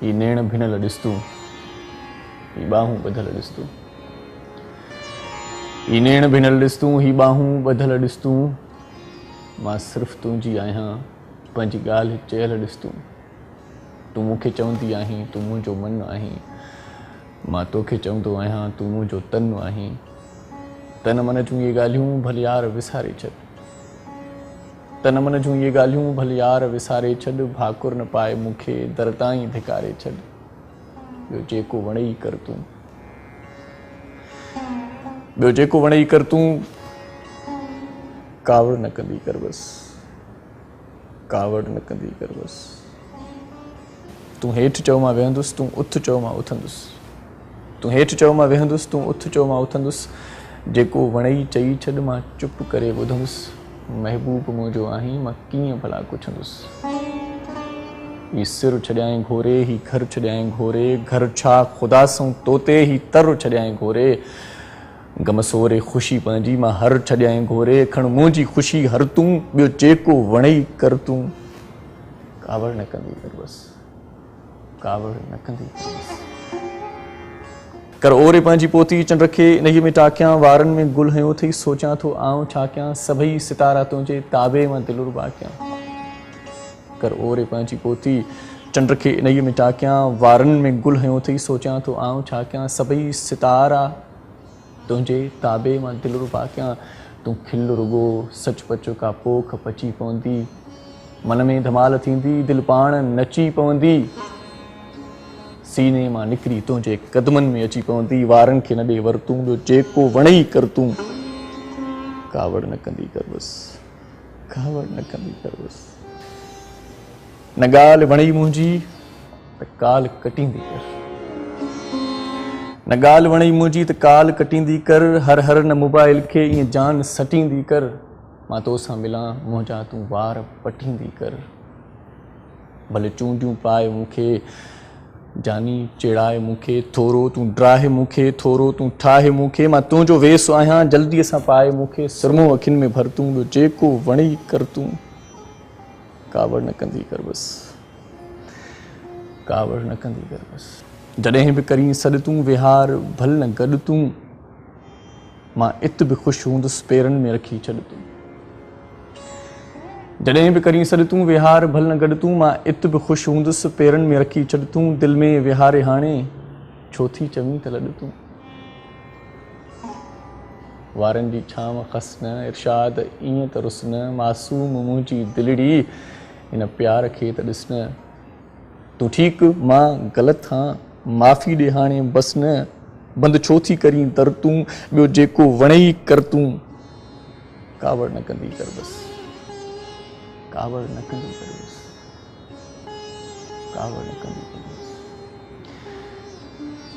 ही नेण भिनल ॾिस तूं, ही ॿाहूं ॿधल ॾिस तूं, ही नेण भिनल ॾिस तूं, ही ॿाहूं ॿधल ॾिस तूं, मां सिर्फ़ु तुंहिंजी आहियां, पंहिंजी ॻाल्हि चयल ॾिस तूं, तूं मूंखे चवंदी आहीं तूं मुंहिंजो मन आहीं, मां तोखे चवंदो आहियां तूं मुंहिंजो तन आहीं, तन मन जूं इहे ॻाल्हियूं भले यार विसारे छॾ, तन मन जूं इहे ॻाल्हियूं भले यार विसारे छॾ, भाकुर न पाए मूंखे दर ताईं धिकारे छॾ, ॿियो जेको वणेई कर तूं, ॿियो जेको वणेई कर तूं, कावड़ न कंदी कर बस, कावड़ न कंदी कर बस, तूं हेठि चओ मां वेहंदुसि, तूं उथ चओ मां उथंदुसि, तूं हेठि चओ मां वेहंदुसि, तूं उथ चओ मां उथंदुसि, जेको वणेई चई छॾ मां चुप करे ॿुधंदुसि, महबूब मुंहिंजो आहीं मां कीअं भला कुछंदुसि, ही सिर छॾियाईं घोरे, ही घर छॾियाईं घोरे, घर छा ख़ुदा सां तोते, ही तर छॾियाईं घोरे, गम सोरे ख़ुशी पंहिंजी मां हर छॾियाईं घोरे, खण मुंहिंजी ख़ुशी हर तूं, ॿियो जेको वणेई कर तूं, कावड़ न कंदी कर बस, कावड़ न कंदी कर बस, कर ओरे पंहिंजी पोती चंड खे इन्हीअ में टाकियां, वारनि में गुल हयो अथई सोचां थो आऊं छा कयां, सभई सितारा तुंहिंजे ताबे मां दिलरुबा कयां, कर ओरे पंहिंजी पोती चंड खे इन्हीअ में टाकियां, वारनि में गुल हयो अथई सोचां थो आऊं छा कयां, सभई सितारा तुंहिंजे ताबे मां दिलरुबा कयां, तूं खिल रुगो सचपचो का पोख पची पवंदी, मन में धमाल थींदी दिलि पाण नची पवंदी, सीने मां निकिरी तुंहिंजे कदमनि में अची पवंदी, वारनि खे न ॾे वर तूं, ॿियो जेको वणेई कर तूं, कावड़ न कंदी कर बस, कावड़ न कंदी कर बस, न ॻाल्हि वणेई मुंहिंजी त काल कटींदी कर, न ॻाल्हि वणेई मुंहिंजी त काल कटींदी कर, हर हर न मोबाइल खे ईअं जान सटींदी कर, मां तोसां मिलां मुंहिंजा तूं वार पटींदी कर, भले चूंडियूं पाए मूंखे जानी चिड़ाए मूंखे, थोरो तूं ड्राहे मूंखे, थोरो तूं ठाहे मूंखे, मां तुंहिंजो वेसु आहियां जल्दीअ सां पाए मूंखे, सुरमो अखियुनि में भर तूं, ॿियो जेको वणेई कर तूं, कावड़ न कंदी कर बस, कावड़ न कंदी कर बस, जॾहिं बि करीं सॾु तूं विहार भल न गॾु तूं, मां इत बि ख़ुशि हूंदुसि पेरनि में रखी छॾ तूं, जॾहिं बि करीं सॾु तूं विहार भल न गॾु तूं, मां इत बि ख़ुशि हूंदुसि पेरनि में रखी छॾ तूं, दिलि में विहारे हाणे छो थी चवीं त लॾ तूं, वारनि जी छांव खस न इरशाद ईअं त रुस न, मासूम मुंहिंजी दिलड़ी हिन प्यार खे त ॾिस न, तूं ठीकु मां ग़लति हां माफ़ी ॾे हाणे बस न, बंदि छो थी करीं दर तूं, ॿियो जेको वणेई कर तूं, कावड़ न कंदी कर बस, कावड़ न कंदी कर बस, कावड़ न कंदी कर बस,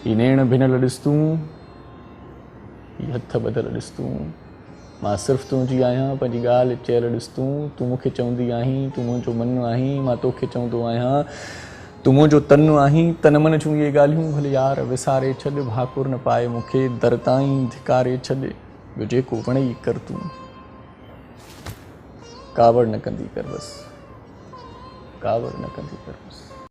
ही नेण भिनल ॾिस तूं, ही हथ ॿधल ॾिस तूं, मां सिर्फ़ु तुंहिंजी आहियां पंहिंजी ॻाल्हि चयल ॾिस तूं, तूं मूंखे चवंदी आहीं तूं मुंहिंजो मन आहीं, मां तोखे चवंदो आहियां तूं मुंहिंजो तन आहीं, तन मन जूं इहे ॻाल्हियूं भले यार विसारे छॾ, भाकुर न पाए मूंखे दर ताईं धिकारे छॾ, ॿियो जेको वणेई कर तूं, कावड़ न कंदी कर बस, कावड़ न कंदी कर बस।